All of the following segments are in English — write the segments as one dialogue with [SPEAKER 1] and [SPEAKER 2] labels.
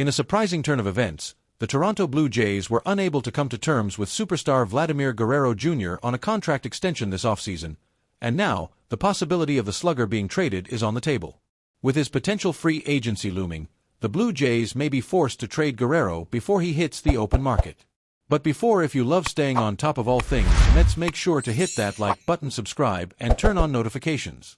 [SPEAKER 1] In a surprising turn of events, the Toronto Blue Jays were unable to come to terms with superstar Vladimir Guerrero Jr. on a contract extension this offseason, and now, the possibility of the slugger being traded is on the table. With his potential free agency looming, the Blue Jays may be forced to trade Guerrero before he hits the open market. But before, if you love staying on top of all things Mets, make sure to hit that like button, subscribe, and turn on notifications.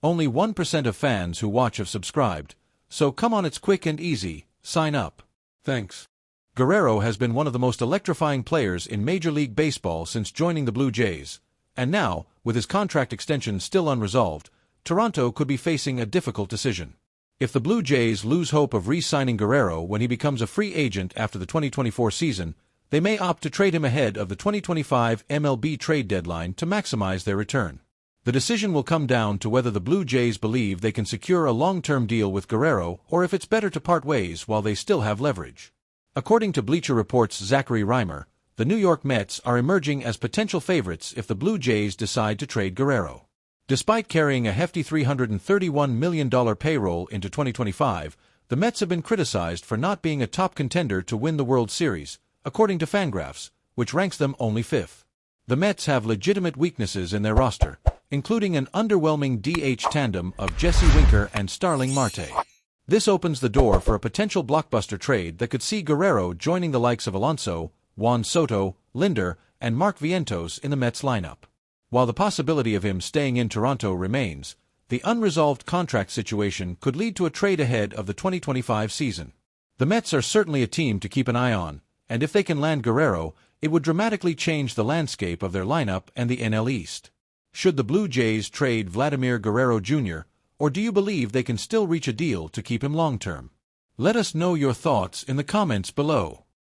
[SPEAKER 1] Only 1% of fans who watch have subscribed, so come on, it's quick and easy, sign up. Thanks. Guerrero has been one of the most electrifying players in Major League Baseball since joining the Blue Jays, and now, with his contract extension still unresolved, Toronto could be facing a difficult decision. If the Blue Jays lose hope of re-signing Guerrero when he becomes a free agent after the 2024 season, they may opt to trade him ahead of the 2025 MLB trade deadline to maximize their return. The decision will come down to whether the Blue Jays believe they can secure a long-term deal with Guerrero or if it's better to part ways while they still have leverage. According to Bleacher Report's Zachary Reimer, the New York Mets are emerging as potential favorites if the Blue Jays decide to trade Guerrero. Despite carrying a hefty $331 million payroll into 2025, the Mets have been criticized for not being a top contender to win the World Series, according to Fangraphs, which ranks them only fifth. The Mets have legitimate weaknesses in their roster, including an underwhelming DH tandem of Jesse Winker and Starling Marte. This opens the door for a potential blockbuster trade that could see Guerrero joining the likes of Alonso, Juan Soto, Linder, and Mark Vientos in the Mets lineup. While the possibility of him staying in Toronto remains, the unresolved contract situation could lead to a trade ahead of the 2025 season. The Mets are certainly a team to keep an eye on, and if they can land Guerrero, it would dramatically change the landscape of their lineup and the NL East. Should the Blue Jays trade Vladimir Guerrero Jr., or do you believe they can still reach a deal to keep him long-term? Let us know your thoughts in the comments below.